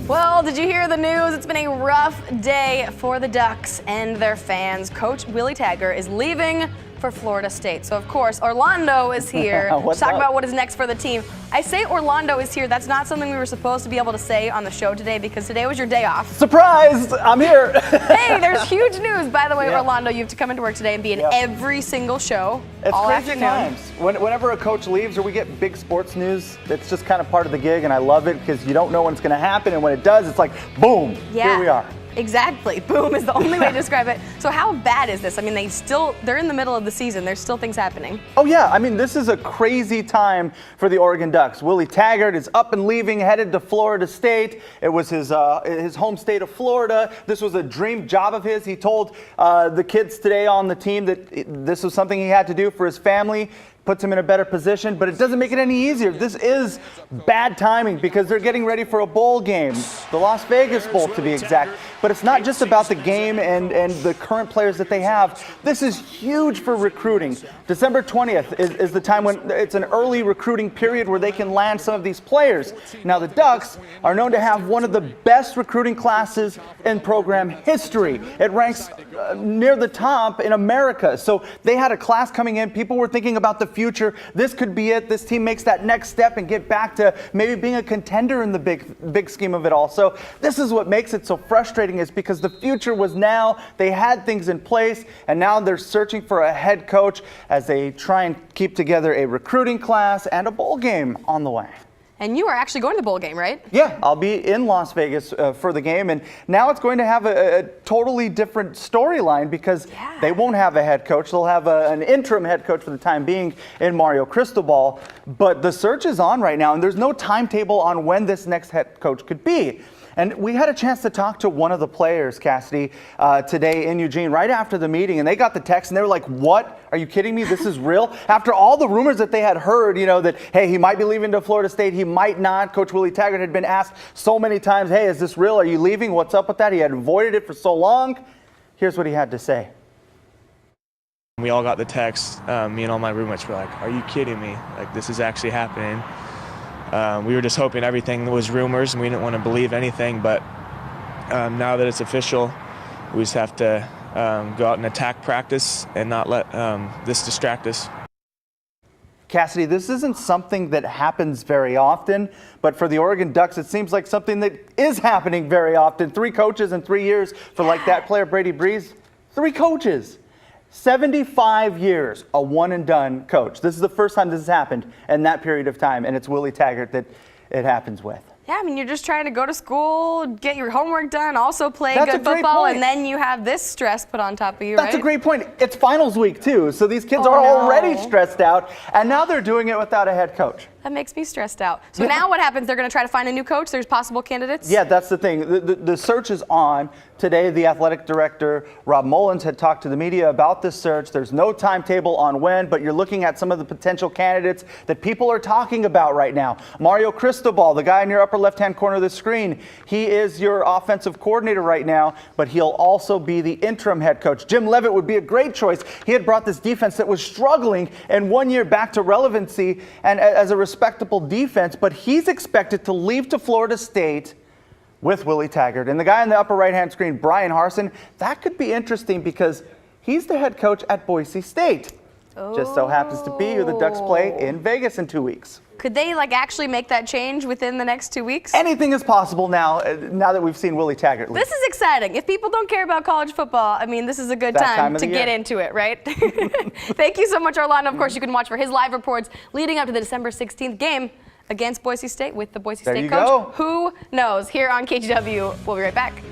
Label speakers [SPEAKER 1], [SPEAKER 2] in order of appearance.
[SPEAKER 1] Well, did you hear the news? It's been a rough day for the Ducks and their fans. Coach Willie Taggart is leaving for Florida State. So, of course, Orlando is here to talk about what is next for the team. I say Orlando is here. That's not something we were supposed to be able to say on the show today because today was your day off.
[SPEAKER 2] Surprise! I'm here.
[SPEAKER 1] Hey, there's huge news. By the way, Orlando, you have to come into work today and be in every single show all
[SPEAKER 2] crazy times. Whenever a coach leaves or we get big sports news, it's just kind of part of the gig, and I love it because you don't know when it's going to happen, and when it does, it's like, boom, here we are.
[SPEAKER 1] Exactly. Boom is the only way to describe it. So how bad is this? I mean, they're in the middle of the season. There's still things happening.
[SPEAKER 2] Oh, yeah. I mean, this is a crazy time for the Oregon Ducks. Willie Taggart is up and leaving, headed to Florida State. It was his home state of Florida. This was a dream job of his. He told the kids today on the team that this was something he had to do for his family. Puts him in a better position, but it doesn't make it any easier. This is bad timing because they're getting ready for a bowl game, the Las Vegas Bowl to be exact. But it's not just about the game and the current players that they have. This is huge for recruiting. December 20th is the time when it's an early recruiting period where they can land some of these players. Now, the Ducks are known to have one of the best recruiting classes in program history. It ranks near the top in America. So they had a class coming in. People were thinking about the future. This could be it. This team makes that next step and get back to maybe being a contender in the big scheme of it all. So this is what makes it so frustrating, is because the future was now. They had things in place, and now they're searching for a head coach as they try and keep together a recruiting class and a bowl game on the way.
[SPEAKER 1] And you are actually going to the bowl game, right?
[SPEAKER 2] Yeah, I'll be in Las Vegas for the game, and now it's going to have a totally different storyline because they won't have a head coach. They'll have an interim head coach for the time being in Mario Cristobal, but the search is on right now, and there's no timetable on when this next head coach could be. And we had a chance to talk to one of the players, Cassidy, today in Eugene, right after the meeting. And they got the text and they were like, what? Are you kidding me? This is real? After all the rumors that they had heard, that, hey, he might be leaving to Florida State, he might not. Coach Willie Taggart had been asked so many times, hey, is this real? Are you leaving? What's up with that? He had avoided it for so long. Here's what he had to say.
[SPEAKER 3] We all got the text. Me and all my roommates were like, are you kidding me? Like, this is actually happening. We were just hoping everything was rumors and we didn't want to believe anything, but now that it's official, we just have to go out and attack practice and not let this distract us.
[SPEAKER 2] Cassidy, this isn't something that happens very often, but for the Oregon Ducks, it seems like something that is happening very often. 3 coaches in 3 years for like that player, Brady Breeze. 3 coaches. 75 years, a one-and-done coach. This is the first time this has happened in that period of time, and it's Willie Taggart that it happens with.
[SPEAKER 1] Yeah, I mean, you're just trying to go to school, get your homework done, also play good football, and then you have this stress put on top of you,
[SPEAKER 2] That's a great point. It's finals week, too, so these kids are already stressed out, and now they're doing it without a head coach.
[SPEAKER 1] That makes me stressed out. So now what happens? They're going to try to find a new coach? There's possible candidates?
[SPEAKER 2] Yeah, that's the thing. The search is on. Today, the athletic director, Rob Mullins, had talked to the media about this search. There's no timetable on when, but you're looking at some of the potential candidates that people are talking about right now. Mario Cristobal, the guy in your upper left-hand corner of the screen, he is your offensive coordinator right now, but he'll also be the interim head coach. Jim Leavitt would be a great choice. He had brought this defense that was struggling and 1 year back to relevancy and as a respectable defense, but he's expected to leave to Florida State with Willie Taggart. And the guy in the upper right-hand screen, Brian Harsin, that could be interesting because he's the head coach at Boise State. Just so happens to be who the Ducks play in Vegas in 2 weeks.
[SPEAKER 1] Could they actually make that change within the next 2 weeks?
[SPEAKER 2] Anything is possible now that we've seen Willie Taggart leave.
[SPEAKER 1] This is exciting. If people don't care about college football, I mean, this is a good time to get into it, right? Thank you so much, Orlando. Of course, you can watch for his live reports leading up to the December 16th game against Boise State with the Boise State coach. Who knows? Here on KGW, we'll be right back.